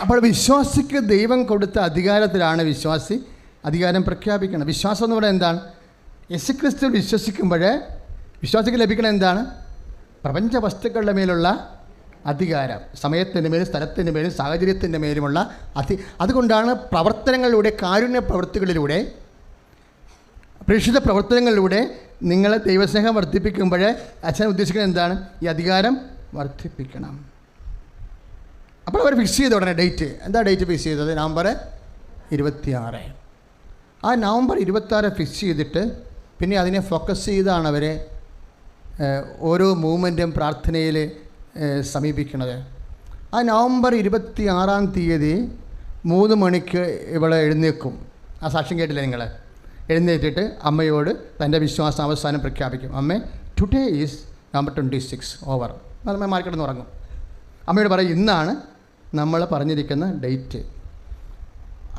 അപ്പോൾ വിശ്വാസിക്ക് ദൈവം കൊടുത്ത അധികാരത്തിലാണ് വിശ്വാസി അധികാരം പ്രഖ്യാപിക്കണം. വിശ്വാസം എന്ന് പറയുന്നത് എന്താണ്? യേശുക്രിസ്തു വിശ്വസിക്കുമ്പോൾ വിശ്വാസിക്ക് ലഭിക്കണം എന്താണ്? പ്രപഞ്ച വസ്തുക്കളുടെ മേലുള്ള അധികാരം, സമയത്തിൻ്റെ മേലും സ്ഥലത്തിൻ്റെ മേലും സാഹചര്യത്തിൻ്റെ മേലുമുള്ള അതുകൊണ്ടാണ് പ്രവർത്തനങ്ങളിലൂടെ, കാരുണ്യ പ്രവൃത്തികളിലൂടെ, പ്രേക്ഷിത പ്രവർത്തനങ്ങളിലൂടെ നിങ്ങൾ ദൈവസ്നേഹം വർദ്ധിപ്പിക്കുമ്പോൾ അച്ഛൻ ഉദ്ദേശിക്കുന്നത് എന്താണ്? ഈ അധികാരം വർദ്ധിപ്പിക്കണം. അപ്പോൾ അവർ ഫിക്സ് ചെയ്ത ഉടനെ ഡേറ്റ്, എന്താ ഡേറ്റ് ഫിക്സ് ചെയ്തത്? നവംബർ 26. ആ നവംബർ 26 ഫിക്സ് ചെയ്തിട്ട് പിന്നെ അതിനെ ഫോക്കസ് ചെയ്താണ് അവർ ഓരോ മൂവ്മെൻറ്റും പ്രാർത്ഥനയിൽ സമീപിക്കുന്നത്. ആ നവംബർ 26-ാം തീയതി 3 മണിക്ക് ഇവിടെ എഴുന്നേൽക്കും. ആ സാക്ഷ്യം കേട്ടില്ലേ നിങ്ങൾ? എഴുന്നേറ്റിട്ട് അമ്മയോട് തൻ്റെ വിശ്വാസം അവസാനം പ്രഖ്യാപിക്കും. അമ്മേ, ടുഡേ ഈസ് നവംബർ 26 ഓവർ. അമ്മ മാർക്കിടന്ന് ഉറങ്ങും. അമ്മയോട് പറയും, ഇന്നാണ് നമ്മൾ പറഞ്ഞിരിക്കുന്ന ഡേറ്റ്.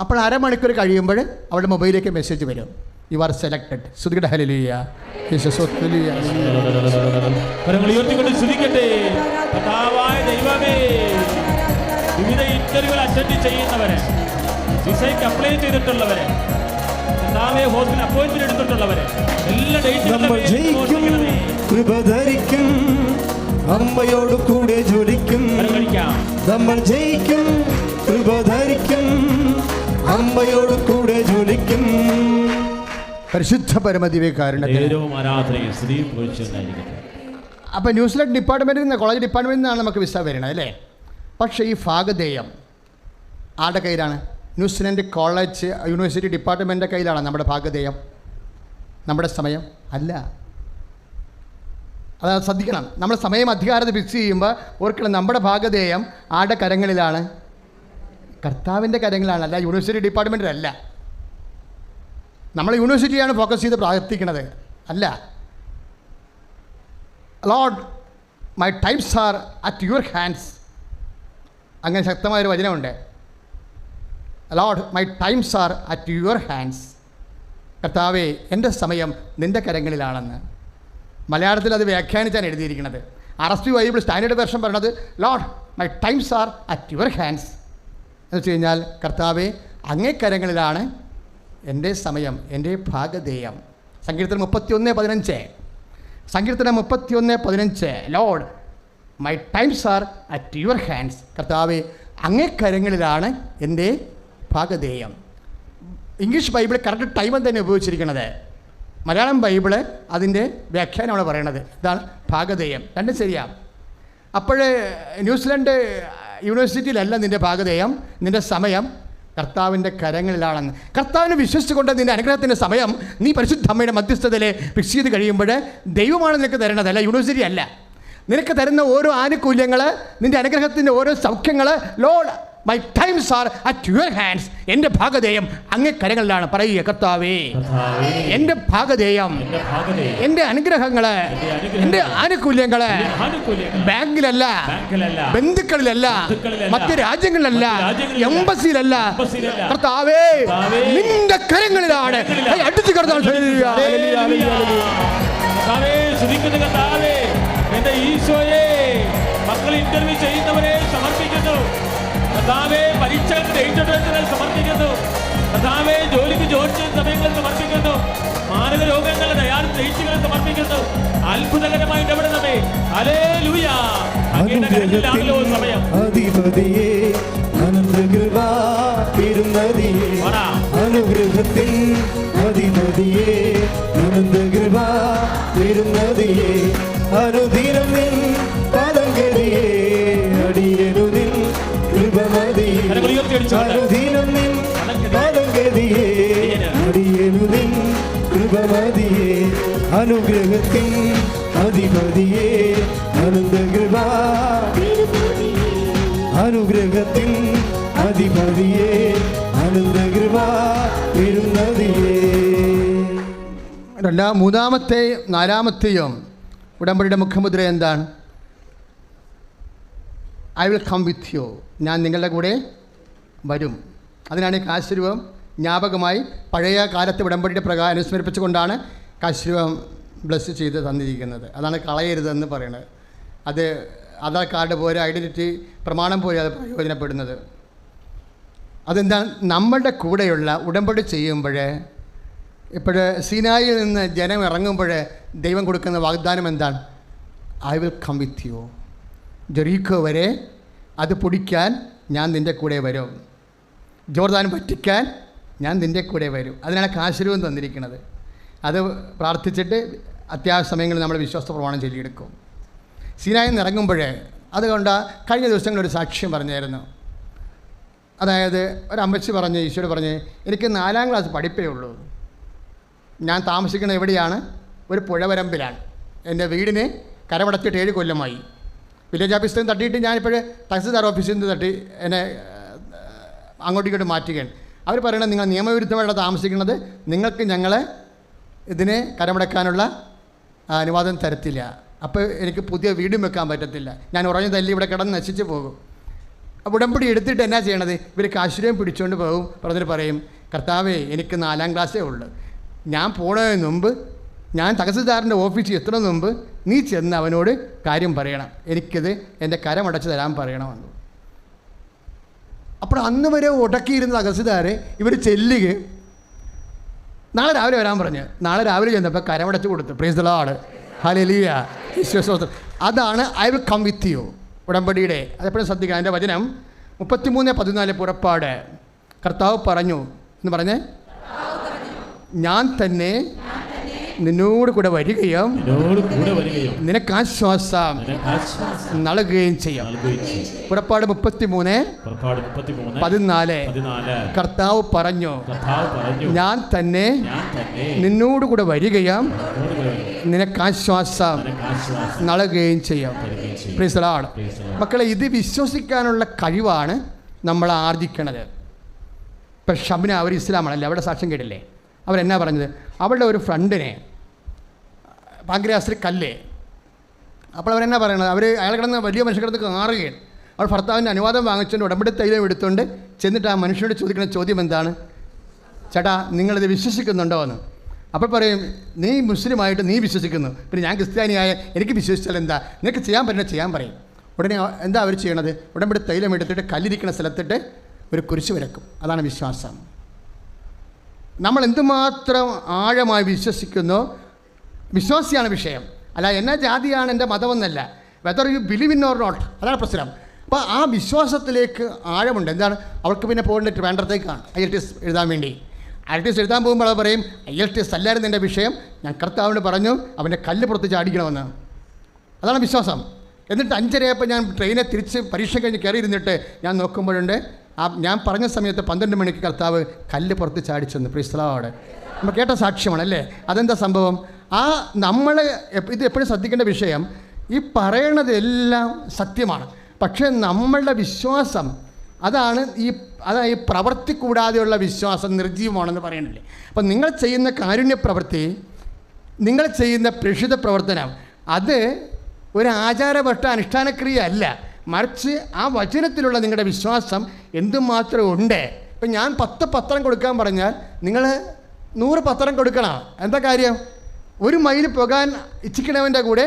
അപ്പോൾ അരമണിക്കൂർ കഴിയുമ്പോൾ അവളുടെ മൊബൈലിലേക്ക് മെസ്സേജ് വരും, യു ആർ സെലക്റ്റഡ്. ശ്രുതികട ഹല്ലേലൂയ. വിവിധ ഇന്റർവ്യൂകൾ അറ്റൻഡ് ചെയ്യുന്നവരെ, വിസയ്ക്ക് അപ്ലൈ ചെയ്തിട്ടുള്ളവരെ, ഹോസ്പിറ്റൽ അപ്പോയിന്റ്മെന്റ് എടുത്തിട്ടുള്ളവരെ എല്ലാ ഡേറ്റും അമ്മയോട് കൂടെ ജോലിക്കും. നമ്മൾ ജയിക്കും, കൃപ ധരിക്കും, അമ്മയോട് കൂടെ ജോലിക്കും. പരിശുദ്ധ പരമദിവ്യകാരുണ്യത്തിന്. അപ്പോൾ ന്യൂസിലാൻഡ് ഡിപ്പാർട്ട്മെൻറ്റിൽ നിന്ന്, കോളേജ് ഡിപ്പാർട്ട്മെൻറ്റിൽ നിന്നാണ് നമുക്ക് വിസ വരണം അല്ലേ? പക്ഷേ ഈ ഭാഗധേയം ആരുടെ കയ്യിലാണ്? ന്യൂസിലാൻഡ് കോളേജ് യൂണിവേഴ്സിറ്റി ഡിപ്പാർട്ട്മെൻറ്റിൻ്റെ കയ്യിലാണ് നമ്മുടെ ഭാഗധേയം. നമ്മുടെ സമയം അല്ല. അത് ശ്രദ്ധിക്കണം. നമ്മൾ സമയം അധികാരത്തെ ഫിക്സ് ചെയ്യുമ്പോൾ ഓർക്കണം, നമ്മുടെ ഭാഗധേയം ആരുടെ കരങ്ങളിലാണ്? കർത്താവിൻ്റെ കരങ്ങളിലാണ്, അല്ല യൂണിവേഴ്സിറ്റി ഡിപ്പാർട്ട്മെൻറ്റിലല്ല. നമ്മൾ യൂണിവേഴ്സിറ്റിയാണ് ഫോക്കസ് ചെയ്ത് പ്രാർത്ഥിക്കുന്നത്, അല്ല. Lord, my times are at your hands. അങ്ങനെ ശക്തമായൊരു വചനമുണ്ട്. Lord, my times are at your hands. കർത്താവേ, എൻ്റെ സമയം നിൻ്റെ കരങ്ങളിലാണെന്ന്. മലയാളത്തിൽ അത് വ്യാഖ്യാനിച്ചാണ് എഴുതിയിരിക്കുന്നത്. RSV ബൈബിൾ സ്റ്റാൻഡേർഡ് വെർഷൻ പറയുന്നത് Lord, my times are at your hands എന്ന് വെച്ച് കഴിഞ്ഞാൽ, കർത്താവേ, അങ്ങേ കരങ്ങളിലാണ് എൻ്റെ സമയം, എൻ്റെ ഭാഗധേയം. സങ്കീർത്തനം 31:15. സങ്കീർത്തനം 31:15. Lord, my times are at your hands. കർത്താവേ, അങ്ങേ കരങ്ങളിലാണ് എൻ്റെ ഭാഗധേയം. ഇംഗ്ലീഷ് ബൈബിൾ കറക്റ്റ് ടൈം തന്നെ ഉപയോഗിച്ചിരിക്കുന്നത്. മലയാളം ബൈബിള് അതിൻ്റെ വ്യാഖ്യാനമാണ് പറയണത്. ഇതാണ് ഭാഗധേയം. രണ്ടും ശരിയാണ്. അപ്പോൾ ന്യൂസിലൻഡ് യൂണിവേഴ്സിറ്റിയിലല്ല നിൻ്റെ ഭാഗധേയം, നിൻ്റെ സമയം കർത്താവിൻ്റെ കരങ്ങളിലാണെന്ന്. കർത്താവിനെ വിശ്വസിച്ചുകൊണ്ട് നിൻ്റെ അനുഗ്രഹത്തിൻ്റെ സമയം നീ പരിശുദ്ധ അമ്മയുടെ മധ്യസ്ഥതയിൽ ഫിക്സ് ചെയ്ത് കഴിയുമ്പോൾ ദൈവമാണ് നിനക്ക് തരണത്, അല്ല യൂണിവേഴ്സിറ്റി അല്ല. നിനക്ക് തരുന്ന ഓരോ ആനുകൂല്യങ്ങൾ, നിൻ്റെ അനുഗ്രഹത്തിൻ്റെ ഓരോ സൗഖ്യങ്ങൾ, Lord, my times are at your hands. എൻ്റെ ഭാഗധേയം അങ്ങേ കരങ്ങളിലാണ്. പറയുക, കർത്താവേ, എൻ്റെ ഭാഗധേയം, എൻ്റെ അനുഗ്രഹങ്ങൾ, എൻ്റെ ആനുകൂല്യങ്ങൾ ബാങ്കിലല്ല, ബന്ധുക്കളിലല്ല, മറ്റ് രാജ്യങ്ങളിലല്ല, എംബസിയിലല്ല, കർത്താവേ, നിന്റെ കരങ്ങളിലാണ്. അടുത്ത് എന്റെ ഈശോയെ, മക്കൾ ഇന്റർവ്യൂ ചെയ്യുന്നവരെ സമർപ്പിക്കുന്നു. കർത്താവേ, പരീക്ഷകൾക്ക് ഡേറ്റ് സമർപ്പിക്കുന്നു. കർത്താവേ, ജോലിക്ക് ജോലി സമയങ്ങൾ സമർപ്പിക്കുന്നു. മാനക രോഗങ്ങളുടെ ഡേറ്റുകൾ സമർപ്പിക്കുന്നു. അത്ഭുതകരമായി ഇടപെടണമേ. ഹല്ലേലൂയ. അങ്ങയുടെ കരങ്ങളിലാണല്ലോ സമയം. അധിപതിയേ, അനന്തകൃപാ തിരുനദിയേ, അനുഗ്രഹത്തിൻ അധിപതിയേ, അനന്തകൃപാ തിരുനദിയേ, അനുദിനം നിൻ പദംഗതിയേ, അടിയനുദിൻ കൃപമതിയേ, അനുദിനം നിൻ പദംഗതിയേ, അടിയനുദിൻ കൃപമതിയേ, അനുഗ്രഹത്തിൻ അധിപതിയേ, അനന്തകൃപാ, അനുഗ്രഹത്തിൻ അധിപതിയേ, അനന്തകൃപാ തിരുനദിയേ. മൂന്നാമത്തെയും നാലാമത്തെയും ഉടമ്പടിയുടെ മുഖമുദ്ര എന്താണ്? I will come with you. ഞാൻ നിങ്ങളുടെ കൂടെ വരും. അതിനാണ് ഈ കാശുരൂപം ജ്ഞാപകമായി പഴയ കാലത്തെ ഉടമ്പടിയുടെ പ്രകാരം അനുസ്മരിപ്പിച്ചുകൊണ്ടാണ് കാശുരൂപം ബ്ലസ് ചെയ്ത് തന്നിരിക്കുന്നത്. അതാണ് കളയരുതെന്ന് പറയുന്നത്. അത് ആധാർ കാർഡ് പോലെ, ഐഡൻറ്റിറ്റി പ്രമാണം പോലെ അത് പ്രയോജനപ്പെടുന്നത്. അതെന്താണ്? നമ്മളുടെ കൂടെയുള്ള ഉടമ്പടി ചെയ്യുമ്പോൾ, ഇപ്പോൾ സീനായിൽ നിന്ന് ജനം ഇറങ്ങുമ്പോൾ ദൈവം കൊടുക്കുന്ന വാഗ്ദാനം എന്താണ്? I will come with you. Jericho വരെ അത് പൊടിക്കാൻ ഞാൻ നിൻ്റെ കൂടെ വരും. ജോർദാൻ പറ്റിക്കാൻ ഞാൻ നിൻ്റെ കൂടെ വരും. അതിനാണ് കാശുരൂപം തന്നിരിക്കുന്നത്. അത് പ്രാർത്ഥിച്ചിട്ട് അത്യാവശ്യ സമയങ്ങളിൽ നമ്മൾ വിശ്വാസ പ്രമാണം ചൊല്ലിയെടുക്കും. സീനായിൽ നിന്ന് ഇറങ്ങുമ്പോൾ അതുകൊണ്ട് കഴിഞ്ഞ ദിവസങ്ങളൊരു സാക്ഷ്യം പറഞ്ഞായിരുന്നു. അതായത് ഒരു അമ്മച്ചി പറഞ്ഞ്, ഈശോയോട് പറഞ്ഞ്, എനിക്ക് 4ാം ക്ലാസ് പഠിപ്പേ ഉള്ളൂ. ഞാൻ താമസിക്കുന്നത് എവിടെയാണ്? ഒരു പുഴവരമ്പിലാണ്. എൻ്റെ വീടിന് കരമടച്ചിട്ട് 7 കൊല്ലമായി. വില്ലേജ് ഓഫീസിൽ നിന്ന് തട്ടിയിട്ട് ഞാനിപ്പോൾ തഹസിൽദാർ ഓഫീസിൽ നിന്ന് തട്ടി എന്നെ അങ്ങോട്ടേക്കോട്ട് മാറ്റുകയാണ്. അവർ പറയണത്, നിങ്ങൾ നിയമവിരുദ്ധമായിട്ട് താമസിക്കുന്നത്, നിങ്ങൾക്ക് ഞങ്ങളെ ഇതിനെ കരമടക്കാനുള്ള അനുവാദം തരത്തില്ല. അപ്പോൾ എനിക്ക് പുതിയ വീടും വെക്കാൻ പറ്റത്തില്ല. ഞാൻ ഉറഞ്ഞു തല്ലി ഇവിടെ കിടന്ന് നശിച്ച് പോകും. അപ്പോൾ ഉടമ്പടി എടുത്തിട്ട് എന്നാ ചെയ്യണത്? ഇവർ കാശുരയും പിടിച്ചുകൊണ്ട് പോകും. പറഞ്ഞിട്ട് പറയും, കർത്താവേ, എനിക്ക് 4ാം ക്ലാസ്സേ ഉള്ളൂ. ഞാൻ പോണതിന് മുമ്പ്, ഞാൻ തഹസിൽദാറിൻ്റെ ഓഫീസിൽ എത്തുന്നതിന് മുമ്പ് നീ ചെന്ന് അവനോട് കാര്യം പറയണം, എനിക്കിത് എൻ്റെ കരമടച്ച് തരാൻ പറയണമെന്ന്. അപ്പോൾ അന്ന് വരെ ഉടക്കിയിരുന്ന തഹസിൽദാരെ ഇവർ ചെല്ലുകയും നാളെ രാവിലെ വരാൻ പറഞ്ഞ് നാളെ രാവിലെ ചെന്നപ്പോൾ കരമടച്ച് കൊടുത്തു. പ്രൈസ് ദി ലോർഡ്, ഹല്ലേലൂയ, ഈശ്വരസ്തോത്രം. അതാണ് I will come with you ഉടമ്പടിയുടെ. അതെപ്പോഴും ശ്രദ്ധിക്കുക. അതിൻ്റെ വചനം 33:14 പുറപ്പാട്. കർത്താവ് പറഞ്ഞു എന്ന് പറഞ്ഞ്, ഞാൻ തന്നെ നിന്നോട് കൂടെ വരികയും നിനക്ക് ആശ്വാസം നൽകുകയും ചെയ്യും. പുറപ്പാട് 33:14. കർത്താവ് പറഞ്ഞു, ഞാൻ തന്നെ നിന്നോട് കൂടെ വരികയും നിനക്ക് ആശ്വാസം നൽകുകയും ചെയ്യും. Price the Lord. മക്കളെ, ഇത് വിശ്വസിക്കാനുള്ള കഴിവാണ് നമ്മൾ ആർജിക്കണത്. ഇപ്പം ഷബ്ന, അവർ ഇസ്ലാമാണല്ലേ, അവിടെ സാക്ഷ്യം കേട്ടില്ലേ? അവരെന്നാ പറഞ്ഞത്? അവളുടെ ഒരു ഫ്രണ്ടിനെ പാങ്ക്രിയാസിൽ കല്ല്. അപ്പോൾ അവരെന്നാ പറയണത്? അയാൾ കിടന്ന് വലിയ മനുഷ്യ കിടന്ന് കാറുകയാണ്. അവൾ ഭർത്താവിൻ്റെ അനുവാദം വാങ്ങിച്ചുകൊണ്ട് ഉടമ്പടി തൈലം എടുത്തുകൊണ്ട് ചെന്നിട്ട് ആ മനുഷ്യനോട് ചോദിക്കുന്ന ചോദ്യം എന്താണ്? ചേട്ടാ, നിങ്ങളിത് വിശ്വസിക്കുന്നുണ്ടോ എന്ന്. അപ്പോൾ പറയും, നീ മുസ്ലിമായിട്ട് നീ വിശ്വസിക്കുന്നു, പിന്നെ ഞാൻ ക്രിസ്ത്യാനിയായ എനിക്ക് വിശ്വസിച്ചാൽ എന്താ? നിനക്ക് ചെയ്യാൻ പറ്റുന്ന ചെയ്യാൻ പറയും. ഉടനെ എന്താ അവർ ചെയ്യണത്? ഉടമ്പടി തൈലം എടുത്തിട്ട് കല്ലിരിക്കുന്ന സ്ഥലത്തിട്ട് ഒരു കുരിശ് വരക്കും. അതാണ് വിശ്വാസം. നമ്മൾ എന്തുമാത്രം ആഴമായി വിശ്വസിക്കുന്നോ, വിശ്വാസിയാണ് വിഷയം. അല്ല എന്നാ ജാതിയാണ് എൻ്റെ മതമെന്നല്ല, whether you believe in or not, അതാണ് പ്രശ്നം. അപ്പോൾ ആ വിശ്വാസത്തിലേക്ക് ആഴമുണ്ട്. എന്താണ്? അവൾക്ക് പിന്നെ പോകേണ്ട ട്രിവാൻഡ്രത്തേക്കാണ് IELTS എഴുതാൻ വേണ്ടി. IELTS എഴുതാൻ പോകുമ്പോൾ അവൾ പറയും, IELTS അല്ലായിരുന്നു എൻ്റെ വിഷയം, ഞാൻ കർത്താവിനോട് പറഞ്ഞു അവൻ്റെ കല്ല് പുറത്ത് ചാടിക്കണമെന്ന്. അതാണ് വിശ്വാസം. എന്നിട്ട് 5:30 ഞാൻ ട്രെയിനെ തിരിച്ച് പരീക്ഷ കഴിഞ്ഞ് കയറിയിരുന്നിട്ട് ഞാൻ നോക്കുമ്പോഴുണ്ട്, ഞാൻ പറഞ്ഞ സമയത്ത് 12 മണിക്ക് കർത്താവ് കല്ല് പുറത്ത് ചാടിച്ചെന്ന്. Price the Lord. നമ്മൾ കേട്ട സാക്ഷ്യമാണല്ലേ? അതെന്താ സംഭവം? നമ്മൾ ഇത് എപ്പോഴും ശ്രദ്ധിക്കേണ്ട വിഷയം, ഈ പറയണതെല്ലാം സത്യമാണ്. പക്ഷേ നമ്മളുടെ വിശ്വാസം അതാണ് ഈ പ്രവൃത്തി കൂടാതെയുള്ള വിശ്വാസം നിർജ്ജീവമാണെന്ന് പറയണില്ലേ? അപ്പം നിങ്ങൾ ചെയ്യുന്ന കാരുണ്യ പ്രവൃത്തി, നിങ്ങൾ ചെയ്യുന്ന പ്രേക്ഷിത പ്രവർത്തനം, അത് ഒരു ആചാരവട്ട അനുഷ്ഠാനക്രിയ അല്ല, മറിച്ച് ആ വചനത്തിലുള്ള നിങ്ങളുടെ വിശ്വാസം എന്തുമാത്രം ഉണ്ട്. ഇപ്പം ഞാൻ 10 പത്രം കൊടുക്കാൻ പറഞ്ഞാൽ നിങ്ങൾ 100 പത്രം കൊടുക്കണം. എന്താ കാര്യം? 1 മൈൽ പോകാൻ ഇച്ഛിക്കണവൻ്റെ കൂടെ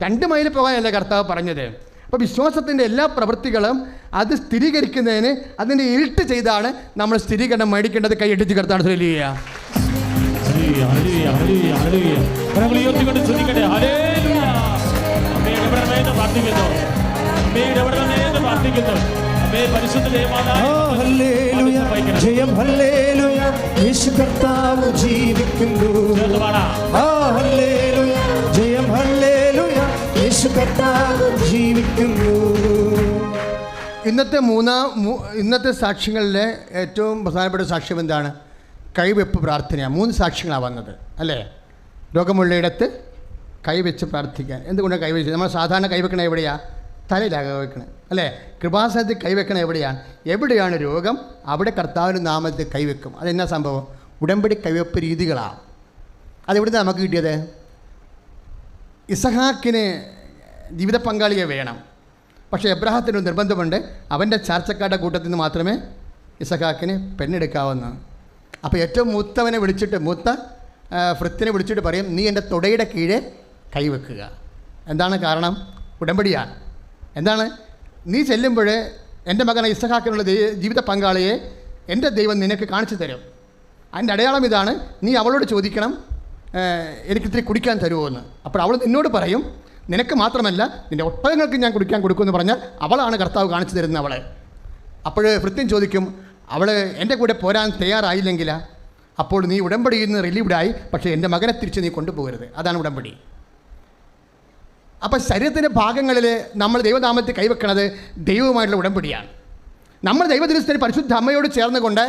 2 മൈൽ പോകാനല്ല കർത്താവ് പറഞ്ഞത്. അപ്പോൾ വിശ്വാസത്തിൻ്റെ എല്ലാ പ്രവൃത്തികളും അത് സ്ഥിരീകരിക്കുന്നതിന് അതിൻ്റെ ഇരട്ടി ചെയ്താണ് നമ്മൾ സ്ഥിരീകരണം മേടിക്കേണ്ടത്. കൈയടിച്ച് കർത്താവ് ശ്രദ്ധിക്കുക. ജയം ഹല്ലേലൂയ, യേശു കർത്താവ് ജീവിക്കുന്നു. ഹല്ലേലൂയ, ജയം ഹല്ലേലൂയ, യേശു കർത്താവ് ജീവിക്കുന്നു. ഇന്നത്തെ സാക്ഷ്യങ്ങളിലെ ഏറ്റവും പ്രധാനപ്പെട്ട സാക്ഷ്യം എന്താണ്? കൈവെപ്പ് പ്രാർത്ഥനയാണ്. 3 സാക്ഷ്യങ്ങളാണ് വന്നത് അല്ലേ? രോഗമുള്ളയിടത്ത് കൈവെച്ച് പ്രാർത്ഥിക്കാൻ. എന്തുകൊണ്ടാണ് കൈവെച്ച്? നമ്മൾ സാധാരണ കൈവെക്കണത് എവിടെയാണ്? തലയിലാണ് കൈവെക്കണത് അല്ലേ? കൃപാസനത്തിൽ കൈവെക്കണത് എവിടെയാണ് രോഗം? അവിടെ കർത്താവിൻ്റെ നാമത്തിൽ കൈവെക്കും. അതെന്നാ സംഭവം? ഉടമ്പടി കൈവെപ്പ് രീതികളാണ്. അതെവിടുന്ന് നമുക്ക് കിട്ടിയത്? ഇസഹാക്കിന് ജീവിത പങ്കാളിയെ വേണം. പക്ഷേ എബ്രാഹത്തിനൊരു നിർബന്ധമുണ്ട്, അവൻ്റെ ചാർച്ചക്കാരുടെ കൂട്ടത്തിൽ നിന്ന് മാത്രമേ ഇസഹാക്കിന് പെണ്ണെടുക്കാവുന്നു. അപ്പോൾ ഏറ്റവും മൂത്തവനെ വിളിച്ചിട്ട്, മൂത്ത ഫ്രിത്തിനെ വിളിച്ചിട്ട് പറയും, നീ എൻ്റെ തുടയുടെ കീഴെ കൈവെക്കുക. എന്താണ് കാരണം? ഉടമ്പടിയാണ്. എന്താണ്? നീ ചെല്ലുമ്പോൾ എൻ്റെ മകനെ ഇസഹാക്കിനുള്ള ജീവിത പങ്കാളിയെ എൻ്റെ ദൈവം നിനക്ക് കാണിച്ചു തരും. അതിൻ്റെ അടയാളം ഇതാണ്, നീ അവളോട് ചോദിക്കണം എനിക്കിത്തിരി കുടിക്കാൻ തരുമോ എന്ന്. അപ്പോൾ അവൾ നിന്നോട് പറയും, നിനക്ക് മാത്രമല്ല നിൻ്റെ ഒട്ടകങ്ങൾക്ക് ഞാൻ കുടിക്കാൻ കൊടുക്കുമെന്ന് പറഞ്ഞാൽ അവളാണ് കർത്താവ് കാണിച്ചു തരുന്നത് അവളെ. അപ്പോൾ ഭൃത്യൻ ചോദിക്കും, അവൾ എൻ്റെ കൂടെ പോരാൻ തയ്യാറായില്ലെങ്കിലാ? അപ്പോൾ നീ ഉടമ്പടിയിൽ നിന്ന് റിലീവ്ഡായി, പക്ഷേ എൻ്റെ മകനെ തിരിച്ച് നീ കൊണ്ടുപോകരുത്. അതാണ് ഉടമ്പടി. അപ്പോൾ ശരീരത്തിൻ്റെ ഭാഗങ്ങളിൽ നമ്മൾ ദൈവനാമത്തിൽ കൈവെക്കുന്നത് ദൈവവുമായിട്ടുള്ള ഉടമ്പടിയാണ്. നമ്മൾ ദൈവദിവസത്തിന് പരിശുദ്ധ അമ്മയോട് ചേർന്നുകൊണ്ട്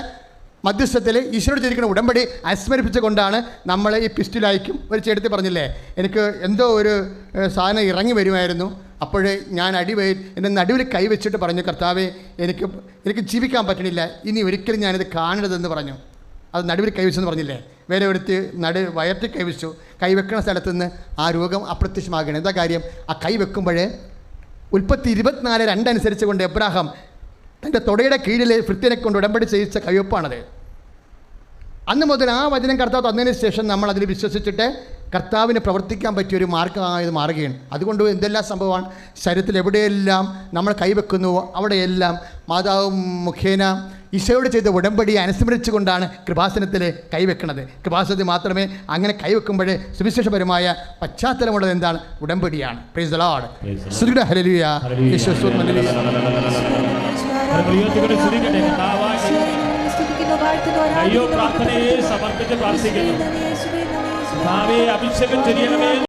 മധ്യസ്ഥത്തിൽ ഈശ്വരോട് ചെയ്തിരിക്കുന്ന ഉടമ്പടി അനുസ്മരിപ്പിച്ചുകൊണ്ടാണ് നമ്മൾ ഈ പിസ്റ്റിലായിരിക്കും. ഒരു ചേട്ടത്തി പറഞ്ഞില്ലേ, എനിക്ക് എന്തോ ഒരു സാധനം ഇറങ്ങി വരുമായിരുന്നു, അപ്പോൾ ഞാൻ എൻ്റെ നടുവിൽ കൈവച്ചിട്ട് പറഞ്ഞു, കർത്താവേ എനിക്ക് ജീവിക്കാൻ പറ്റണില്ല, ഇനി ഒരിക്കലും ഞാനിത് കാണരുതെന്ന് പറഞ്ഞു. അത് നടുവിൽ കൈവച്ചെന്ന് പറഞ്ഞില്ലേ. വേറെ എടുത്ത് വയറ്റിൽ കൈവച്ചു. കൈവെക്കുന്ന സ്ഥലത്ത് നിന്ന് ആ രോഗം അപ്രത്യക്ഷമാകണം. എന്താ കാര്യം? ആ കൈ വെക്കുമ്പോൾ ഉൽപ്പത്തി 24:2 അനുസരിച്ച് കൊണ്ട് എബ്രാഹാം തൻ്റെ തൊടയുടെ കീഴിൽ ഭൃത്യനെ കൊണ്ട് ഉടമ്പടി ചെയ്യിച്ച കയ്യൊപ്പാണത്. അന്ന് മുതൽ ആ വചനം കർത്താവ് തന്നതിന് ശേഷം നമ്മൾ അതിൽ വിശ്വസിച്ചിട്ട് കർത്താവിന് പ്രവർത്തിക്കാൻ പറ്റിയൊരു മാർഗമായത് മാറുകയാണ്. അതുകൊണ്ട് എന്തെല്ലാം സംഭവമാണ്, ശരീരത്തിൽ എവിടെയെല്ലാം നമ്മൾ കൈവെക്കുന്നുവോ അവിടെയെല്ലാം മാതാവ് മുഖേന ഈശോയോട് ചെയ്ത ഉടമ്പടി അനുസ്മരിച്ചുകൊണ്ടാണ് കൃപാസനത്തിൽ കൈവെക്കുന്നത്. കൃപാസനത്തിൽ മാത്രമേ അങ്ങനെ കൈവെക്കുമ്പോൾ സുവിശേഷപരമായ പശ്ചാത്തലമുള്ളത് എന്താണ്? ഉടമ്പടിയാണ്. Praise the lord. സ്തുതിയുടെ ഹല്ലേലൂയ. അയ്യോ പ്രാർത്ഥനയെ സമർപ്പിച്ച് പ്രാർത്ഥിക്കുന്നു. അഭിഷേകം ചെയ്യണമേ.